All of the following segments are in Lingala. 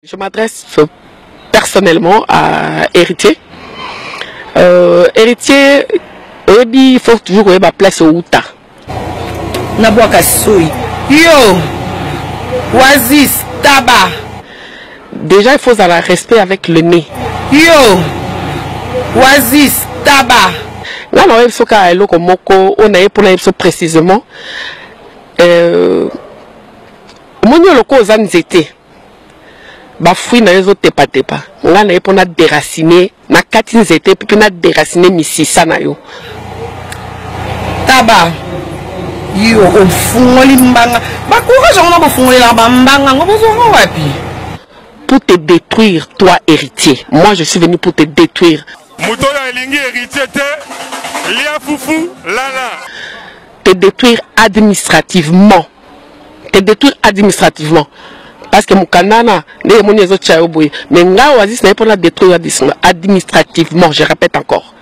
Je m'adresse personnellement à Héritier. Héritier, il faut toujours avoir ma place au Outa. Naboaka soy. Yo, Oasis, tabac. Déjà, il faut avoir respect avec le nez. Yo, Oasis, tabac. Là, on a soka eloko moko, on a pour ça précisément. Monyo loko zanzete. Ba fui na yezo tepa tepa. Nga na yepo na déraciner na kati nzete puis na déraciner misisa na yo. Tabac. Yo, ofungoli mbanga. Ba courage on a bofungoli la mbanga, ngobozongo wapi. Pour te détruire, toi héritier. Moi je suis venu pour te détruire. Mutoya elingi héritier te. Lia foufou lala. Te détruire administrativement. Te détruire administrativement. Parce que Moukanana, les monies autres chaoboy. Mais là, Oasis n'est pas là détruire administrativement. Je répète encore.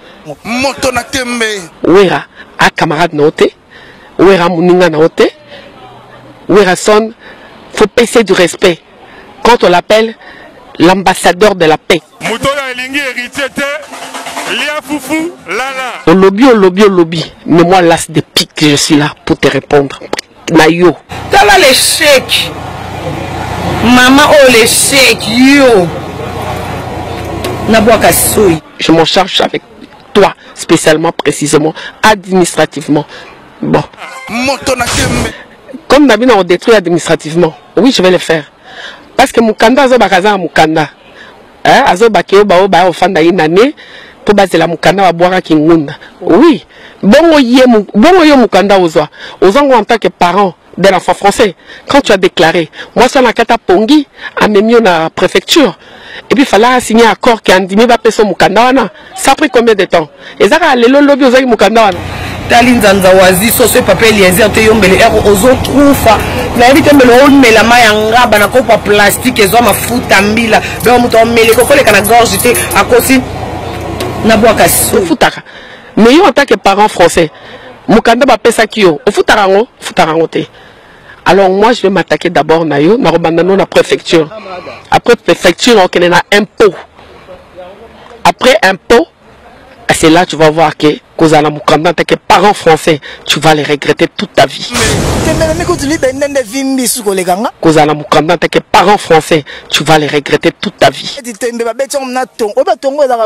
Motona tembe. Ouera, a camarade noté. Ouera Mouninga noté. Ouera son. Faut payer du respect. Quand on l'appelle l'ambassadeur de la paix. Mutoya elingi héritier te. Lia foufou lala. Au lobby. Mais moi, là, c'est des pics que je suis là pour te répondre. Nayo. T'as là les chèques. Maman, oh les chèques, yo. Naboaka soy. Je m'en charge avec toi, spécialement, précisément, administrativement. Bon. Comme Nabina on détruit administrativement, oui, je vais le faire. Parce que Moukanda, Azobakaza, Moukanda. Azobakeo, Bao, Fanda, Inane, pour baser la Moukanda, à boire à Kingunda. Oui. Bon, yo Moukanda, aux en tant que parent de l'enfant français, quand tu as déclaré, moi, c'est la Kata Pongi, à Memio, la préfecture. Et puis, il fallait signer un accord qui a dit, mais son Moukanda, ça a pris combien de temps? Et ça a le lobby aux Moukanda. Talinzanza wazi soso papier liaison te yombele ozo troufa na éviter me le mais la mayanga bana kopa plastique ezo mafuta mbila be muto mele ko koleka na gorge te akosi na boaka so futaka. Mais yo en tant que parent français, Moukanda ba pesa kio, o futarango te. Alors moi je vais m'attaquer d'abord na yo na robandano na préfecture. Après préfecture on connaît na impôt. Après impôt, c'est là que tu vas voir que Kozala Moukanda, en tant que parent français, tu vas les regretter toute ta vie. Kozala Moukanda, en tant que parent français, tu vas les regretter toute ta vie.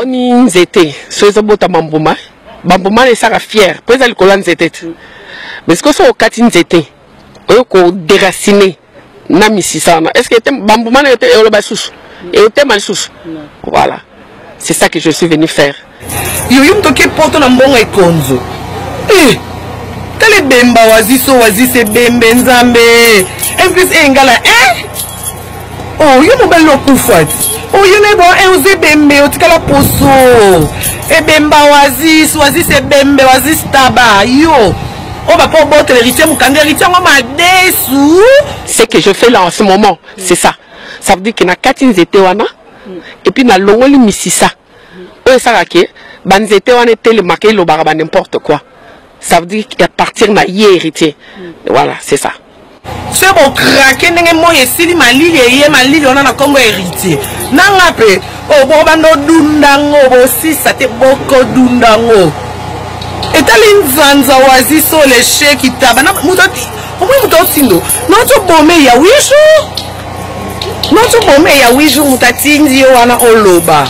Nzete, soyez bota Bambouma. Bambouma est ça fier. Puis elle colle Nzete. Mais ce que c'est au Kati Nzete, au déraciné, Namisisana. Est-ce que Bambouma était au Basous? Et était mal sous? Voilà. C'est ça que je suis venu faire. Yo yum toke poto na mbongo ekonzo. Tele bemba wazi se bembe nzambe. Est-ce engala Oh yo mo belo kufat. Oh yo ne bo enze bembe otikala poso. E bemba wazi se bembe wazi taba yo. On va pas botter l'héritier Moukanda héritier on m'a déçu. Ce que je fais là en ce moment, c'est ça. Ça veut dire que na katine zete wana et puis na longoli misisa. Oh ça va que Banzete on était le marqué le baraba n'importe quoi. Ça veut dire qu'à partir na yé héritier. Voilà, c'est ça. C'est bon craquer n'engé moi esili malili on a Congo héritier. Nanga pe oh bon bando dundango aussi ça te boko dundango. Et talinzanza wazi so le chèque itaba na mutati. Omo mutoti ndo. Notre bombe ya 8 jours. Notre bombe ya 8 jours mutati ndio wana oloba.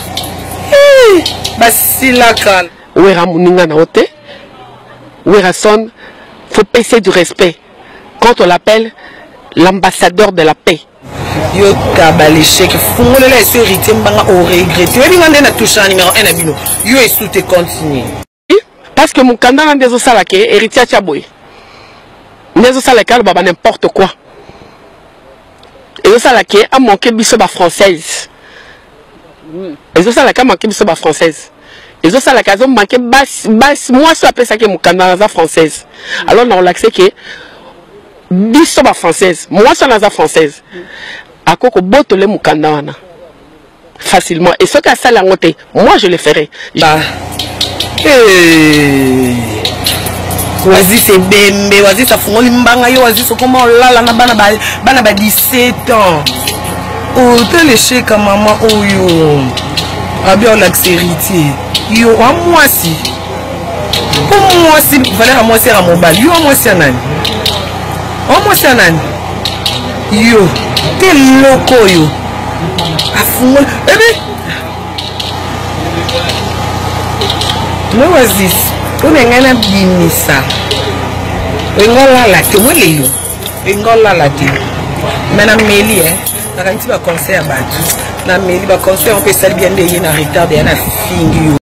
Basilakal. Ouera Mouninga na ote. Ouera son. Faut payer du respect. Quand on l'appelle l'ambassadeur de la paix. Yo kabali chèque. Fungole la ese héritier mbanga au regret. Yo bingande na toucha numéro 1 na bino. Yo esu te continue. Parce que Moukanda na ndezo salake héritier chaboy. Ndezo salake le baba n'importe quoi. Et yo salake a manqué biso ba française. Et ça la manqué biso ba française. Et ça la caso manqué basse moi ça appelle ça que Moukanda na française. Alors on l'accès que biso ba française, moi ça na française. Akoko botole Moukanda wana. Facilement et ce que ça la ngote, moi je le ferai. Wazi c'est bembe, wazi ça fungoli mbanga yo wazi so comment lala na bana ba 17 ans. Oh, t'es le chèque à maman. Oh, yo. Ah bien, l'accérité. Yo, à moi si. Pour moi si, valeur à moi c'est à mon bal. Yo, à moi c'est un âne. À moi c'est un âne. Yo, t'es loco, yo. À fond. Eh bien. No was this? On est gonna be ça. Engola la te wele yo. Engola la te. Madame Mélie na kanti ba conseil à batu. Na Mélie ba conseil on peut saluer bien des na retard de na fingi yo.